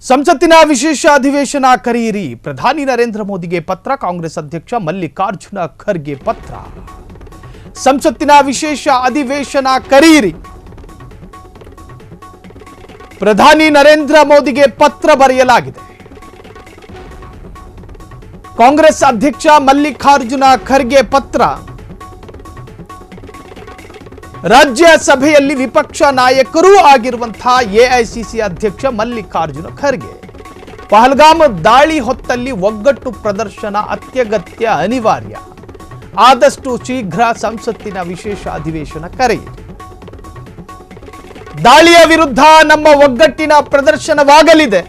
ಸಂಸತ್ತಿನ ವಿಶೇಷ ಅಧಿವೇಶನ ಕರೆಯಿರಿ, ಪ್ರಧಾನಿ ನರೇಂದ್ರ ಮೋದಿಗೆ ಪತ್ರ. ಕಾಂಗ್ರೆಸ್ ಅಧ್ಯಕ್ಷ ಮಲ್ಲಿಕಾರ್ಜುನ ಖರ್ಗೆ ಪತ್ರ. ಸಂಸತ್ತಿನ ವಿಶೇಷ ಅಧಿವೇಶನ ಕರೆಯಿರಿ, ಪ್ರಧಾನಿ ನರೇಂದ್ರ ಮೋದಿಗೆ ಪತ್ರ ಬರೆಯಲಾಗಿದೆ. ಕಾಂಗ್ರೆಸ್ ಅಧ್ಯಕ್ಷ ಮಲ್ಲಿಕಾರ್ಜುನ ಖರ್ಗೆ ಪತ್ರ. ರಾಜ್ಯಸಭೆಯಲ್ಲಿ ವಿಪಕ್ಷ ನಾಯಕರೂ ಆಗಿರುವಂತಹ ಎಐಸಿಸಿ ಅಧ್ಯಕ್ಷ ಮಲ್ಲಿಕಾರ್ಜುನ ಖರ್ಗೆ ಪಹಲ್ಗಾಮ್ ದಾಳಿ ಹೊತ್ತಲ್ಲಿ ಒಗ್ಗಟ್ಟು ಪ್ರದರ್ಶನ ಅತ್ಯಗತ್ಯ, ಅನಿವಾರ್ಯ. ಆದಷ್ಟು ಶೀಘ್ರ ಸಂಸತ್ತಿನ ವಿಶೇಷ ಅಧಿವೇಶನ ಕರೆಯಿರಿ. ದಾಳಿಯ ವಿರುದ್ಧ ನಮ್ಮ ಒಗ್ಗಟ್ಟಿನ ಪ್ರದರ್ಶನವಾಗಲಿದೆ.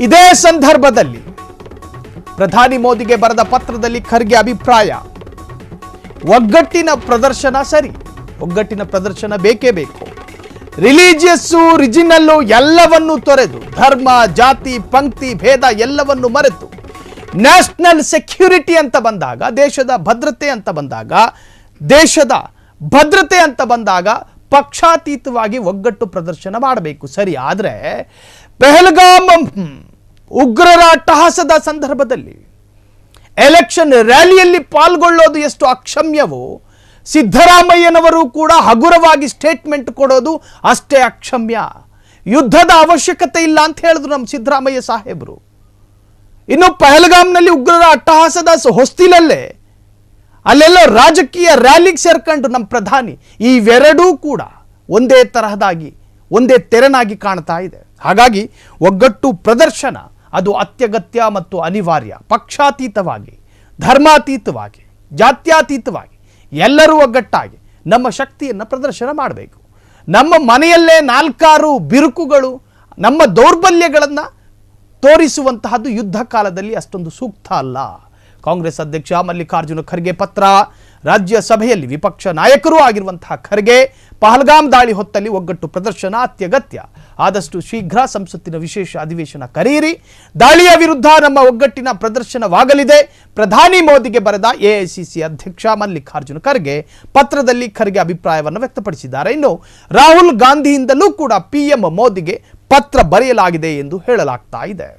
ಇದೇ ಸಂದರ್ಭದಲ್ಲಿ ಪ್ರಧಾನಿ ಮೋದಿಗೆ ಬರೆದ ಪತ್ರದಲ್ಲಿ ಖರ್ಗೆ ಅಭಿಪ್ರಾಯ, ಒಗ್ಗಟ್ಟಿನ ಪ್ರದರ್ಶನ ಸರಿ, ಒಗ್ಗಟ್ಟಿನ ಪ್ರದರ್ಶನ ಬೇಕೇ ಬೇಕು. ರಿಲಿಜಿಯಸ್ಸು ರಿಜಿನಲ್ಲು ಎಲ್ಲವನ್ನೂ ತೊರೆದು, ಧರ್ಮ ಜಾತಿ ಪಂಕ್ತಿ ಭೇದ ಎಲ್ಲವನ್ನು ಮರೆತು, ನ್ಯಾಷನಲ್ ಸೆಕ್ಯೂರಿಟಿ ಅಂತ ಬಂದಾಗ, ದೇಶದ ಭದ್ರತೆ ಅಂತ ಬಂದಾಗ ಪಕ್ಷಾತೀತವಾಗಿ ಒಗ್ಗಟ್ಟು ಪ್ರದರ್ಶನ ಮಾಡಬೇಕು, ಸರಿ. ಆದರೆ ಪಹಲ್ಗಾಮ್ ಉಗ್ರರ ಅಟ್ಟಹಾಸದ ಸಂದರ್ಭದಲ್ಲಿ ಎಲೆಕ್ಷನ್ ರ್ಯಾಲಿಯಲ್ಲಿ ಪಾಲ್ಗೊಳ್ಳೋದು ಎಷ್ಟು ಅಕ್ಷಮ್ಯವೋ, ಸಿದ್ದರಾಮಯ್ಯನವರು ಕೂಡ ಹಗುರವಾಗಿ ಸ್ಟೇಟ್ಮೆಂಟ್ ಕೊಡೋದು ಅಷ್ಟೇ ಅಕ್ಷಮ್ಯ. ಯುದ್ಧದ ಅವಶ್ಯಕತೆ ಇಲ್ಲ ಅಂತ ಹೇಳಿದ್ರು ನಮ್ಮ ಸಿದ್ದರಾಮಯ್ಯ ಸಾಹೇಬರು. ಇನ್ನು ಪಹಲ್ಗಾಮ್ನಲ್ಲಿ ಉಗ್ರರ ಅಟ್ಟಹಾಸದ ಹೊಸ್ತಿಲಲ್ಲೇ ಅಲ್ಲೆಲ್ಲೋ ರಾಜಕೀಯ ರ್ಯಾಲಿಗೆ ಸೇರ್ಕೊಂಡು ನಮ್ಮ ಪ್ರಧಾನಿ, ಇವೆರಡೂ ಕೂಡ ಒಂದೇ ತರಹದಾಗಿ, ಒಂದೇ ತೆರನಾಗಿ ಕಾಣ್ತಾ ಇದೆ. ಹಾಗಾಗಿ ಒಗ್ಗಟ್ಟು ಪ್ರದರ್ಶನ ಅದು ಅತ್ಯಗತ್ಯ ಮತ್ತು ಅನಿವಾರ್ಯ. ಪಕ್ಷಾತೀತವಾಗಿ, ಧರ್ಮಾತೀತವಾಗಿ, ಜಾತ್ಯಾತೀತವಾಗಿ ಎಲ್ಲರೂ ಒಗ್ಗಟ್ಟಾಗಿ ನಮ್ಮ ಶಕ್ತಿಯನ್ನು ಪ್ರದರ್ಶನ ಮಾಡಬೇಕು. ನಮ್ಮ ಮನೆಯಲ್ಲೇ ನಾಲ್ಕಾರು ಬಿರುಕುಗಳು, ನಮ್ಮ ದೌರ್ಬಲ್ಯಗಳನ್ನು ತೋರಿಸುವಂತಹದ್ದು ಯುದ್ಧ ಕಾಲದಲ್ಲಿ ಅಷ್ಟೊಂದು ಸೂಕ್ತ ಅಲ್ಲ. ಕಾಂಗ್ರೆಸ್ ಅಧ್ಯಕ್ಷ ಮಲ್ಲಿಕಾರ್ಜುನ ಖರ್ಗೆ ಪತ್ರ. ರಾಜ್ಯಸಭೆಯಲ್ಲಿ ವಿಪಕ್ಷ ನಾಯಕರೂ ಆಗಿರುವಂತಹ ಖರ್ಗೆ, ಪಹಲ್ಗಾಮ್ ದಾಳಿ ಹೊತ್ತಲ್ಲಿ ಒಗ್ಗಟ್ಟು ಪ್ರದರ್ಶನ ಅತ್ಯಗತ್ಯ. ಆದಷ್ಟು ಶೀಘ್ರ ಸಂಸತ್ತಿನ ವಿಶೇಷ ಅಧಿವೇಶನ ಕರೆಯಿರಿ. ದಾಳಿಯ ವಿರುದ್ಧ ನಮ್ಮ ಒಗ್ಗಟ್ಟಿನ ಪ್ರದರ್ಶನವಾಗಲಿದೆ. ಪ್ರಧಾನಿ ಮೋದಿಗೆ ಬರೆದ ಎಐಸಿಸಿ ಅಧ್ಯಕ್ಷ ಮಲ್ಲಿಕಾರ್ಜುನ ಖರ್ಗೆ ಪತ್ರದಲ್ಲಿ ಖರ್ಗೆ ಅಭಿಪ್ರಾಯವನ್ನು ವ್ಯಕ್ತಪಡಿಸಿದ್ದಾರೆ. ಇನ್ನು ರಾಹುಲ್ ಗಾಂಧಿಯಿಂದಲೂ ಕೂಡ ಪಿಎಂ ಮೋದಿಗೆ ಪತ್ರ ಬರೆಯಲಾಗಿದೆ ಎಂದು ಹೇಳಲಾಗ್ತಾ ಇದೆ.